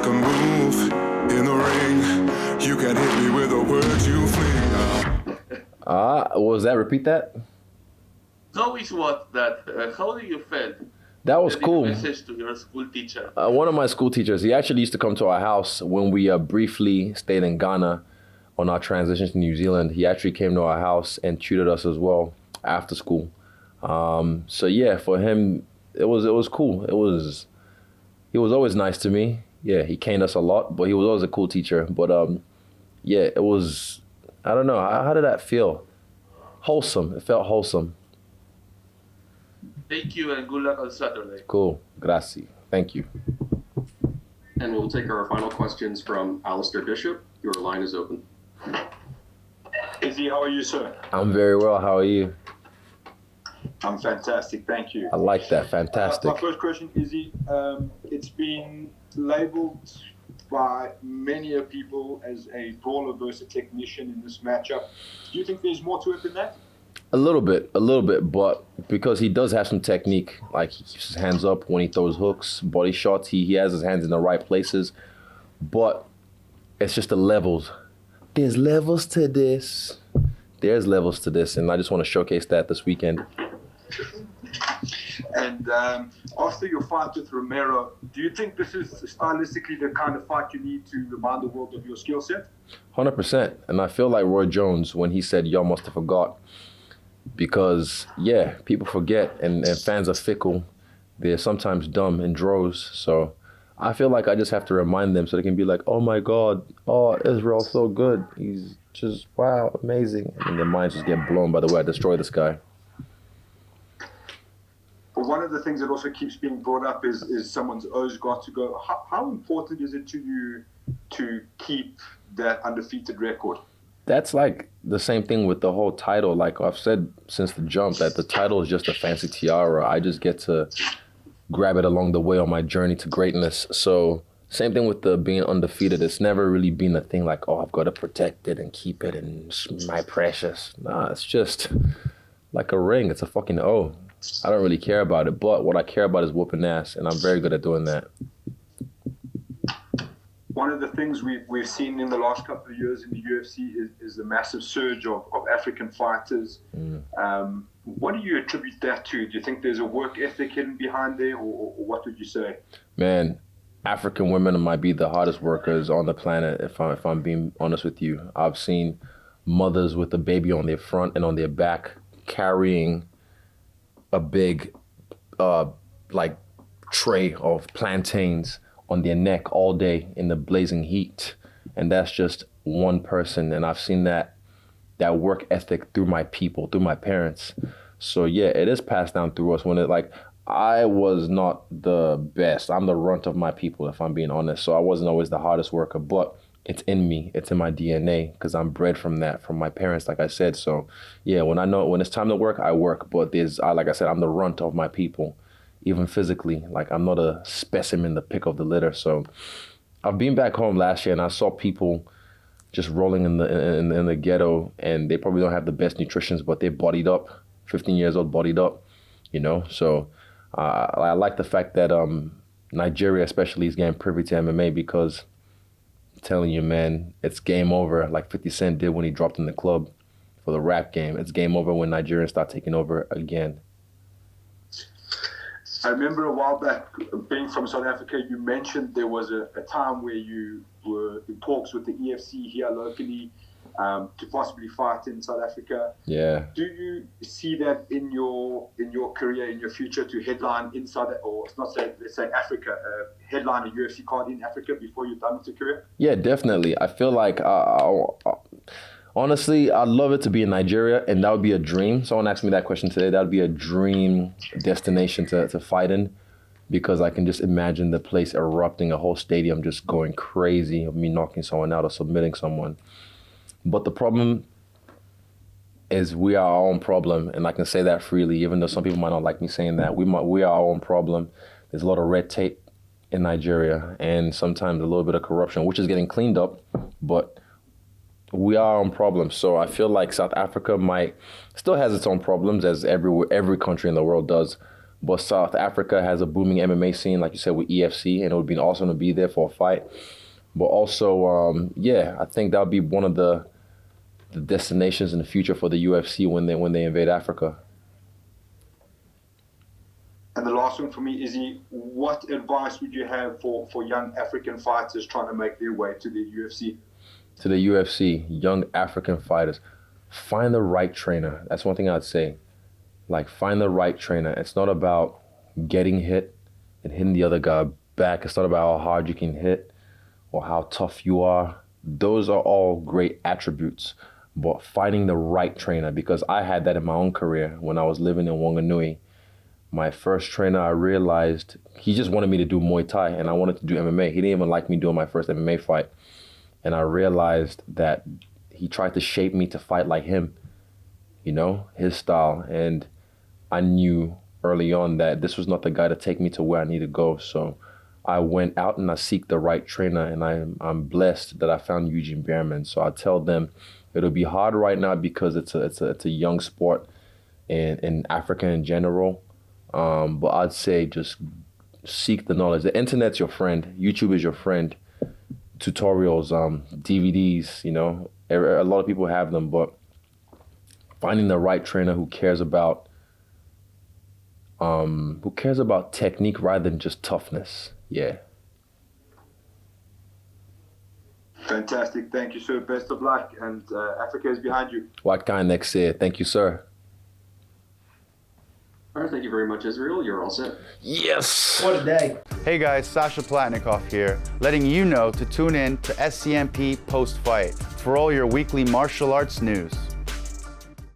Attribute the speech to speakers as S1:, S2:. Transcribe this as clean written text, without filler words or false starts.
S1: make a move in the ring. You can hit me with the words you fling.
S2: What was that? Repeat that?
S3: How is what that? How do you feel?
S2: That was cool.
S3: Message to your school teacher.
S2: One of my school teachers, he actually used to come to our house when we briefly stayed in Ghana on our transition to New Zealand. He actually came to our house and tutored us as well after school. So yeah, for him, it was cool. He was always nice to me. Yeah, he caned us a lot, but he was always a cool teacher. But yeah, it was, I don't know, how did that feel? Wholesome. It felt wholesome.
S3: Thank you and good luck on Saturday.
S2: Cool. Grazie. Thank you.
S4: And we'll take our final questions from Alistair Bishop. Your line is open.
S5: Izzy, how are you, sir?
S2: I'm very well. How are you?
S5: I'm fantastic, thank you.
S2: I like that. Fantastic.
S5: My first question, Izzy, it's been labeled by many people as a brawler versus a technician in this matchup. Do you think there's more to it than that?
S2: A little bit, but because he does have some technique, like he keeps his hands up when he throws hooks, body shots, he has his hands in the right places, but it's just the levels. There's levels to this. And I just want to showcase that this weekend.
S5: And after your fight with Romero, do you think this is stylistically the kind of fight you need to remind the world of your skill set?
S2: 100%. And I feel like Roy Jones when he said, y'all must have forgot. Because, yeah, people forget and fans are fickle. They're sometimes dumb in droves. So I feel like I just have to remind them so they can be like, oh, my God, oh, Israel's so good. He's just, wow, amazing. And their minds just get blown by the way I destroy this guy.
S5: But one of the things that also keeps being brought up is someone's O's got to go. How important is it to you to keep that undefeated record?
S2: That's like the same thing with the whole title. Like I've said since the jump that the title is just a fancy tiara. I just get to grab it along the way on my journey to greatness. So same thing with the being undefeated. It's never really been a thing like, oh, I've got to protect it and keep it and it's my precious. Nah, it's just like a ring. It's a fucking O. I don't really care about it. But what I care about is whooping ass. And I'm very good at doing that.
S5: One of the things we've seen in the last couple of years in the UFC is the massive surge of African fighters. What do you attribute that to? Do you think there's a work ethic hidden behind there, or what would you say?
S2: Man, African women might be the hardest workers on the planet, if I'm being honest with you. I've seen mothers with a baby on their front and on their back carrying a big like tray of plantains on their neck all day in the blazing heat. And that's just one person. And I've seen that work ethic through my people, through my parents. So yeah, it is passed down through us. When it like, I was not the best. I'm the runt of my people, if I'm being honest. So I wasn't always the hardest worker, but it's in me. It's in my DNA because I'm bred from that, from my parents, like I said. So yeah, when it's time to work, I work. But like I said, I'm the runt of my people. Even physically, like I'm not a specimen, the pick of the litter. So I've been back home last year and I saw people just rolling in the ghetto and they probably don't have the best nutrition, but they're bodied up, 15 years old, bodied up, you know? So I like the fact that Nigeria especially is getting privy to MMA because I'm telling you, man, it's game over like 50 Cent did when he dropped in the club for the rap game. It's game over when Nigerians start taking over again.
S5: I remember a while back, being from South Africa, you mentioned there was a time where you were in talks with the EFC here locally to possibly fight in South Africa.
S2: Yeah.
S5: Do you see that in your career, in your future, to headline inside, or let's say Africa, headline a UFC card in Africa before you're done with your career?
S2: Yeah, definitely. I feel like honestly, I'd love it to be in Nigeria, and that would be a dream. Someone asked me that question today. That would be a dream destination to fight in because I can just imagine the place erupting, a whole stadium just going crazy of me knocking someone out or submitting someone. But the problem is we are our own problem, and I can say that freely, even though some people might not like me saying that. We are our own problem. There's a lot of red tape in Nigeria and sometimes a little bit of corruption, which is getting cleaned up, but we are on problems. So I feel like South Africa still has its own problems, as every country in the world does. But South Africa has a booming MMA scene, like you said, with EFC, and it would be awesome to be there for a fight. But also, yeah, I think that would be one of the destinations in the future for the UFC when they invade Africa.
S5: And the last one for me, Izzy, what advice would you have for young African fighters trying to make their way to the UFC?
S2: To the UFC, young African fighters, find the right trainer. That's one thing I'd say. Like, find the right trainer. It's not about getting hit and hitting the other guy back. It's not about how hard you can hit or how tough you are. Those are all great attributes. But finding the right trainer, because I had that in my own career when I was living in Wanganui. My first trainer, I realized he just wanted me to do Muay Thai and I wanted to do MMA. He didn't even like me doing my first MMA fight. And I realized that he tried to shape me to fight like him, you know, his style. And I knew early on that this was not the guy to take me to where I need to go. So I went out and I seek the right trainer, and I'm blessed that I found Eugene Behrman. So I tell them it'll be hard right now because it's a young sport in Africa in general. But I'd say just seek the knowledge. The internet's your friend. YouTube is your friend. Tutorials, DVDs, you know, a lot of people have them, but finding the right trainer who cares about technique rather than just toughness. Yeah.
S5: Fantastic. Thank you, sir. Best of luck. And Africa is behind you.
S2: What kind next year? Thank you, sir.
S4: All right, thank you very much, Israel. You're all set.
S2: Yes.
S6: What a day.
S7: Hey guys, Sasha Platnikoff here, letting you know to tune in to SCMP Post Fight for all your weekly martial arts news.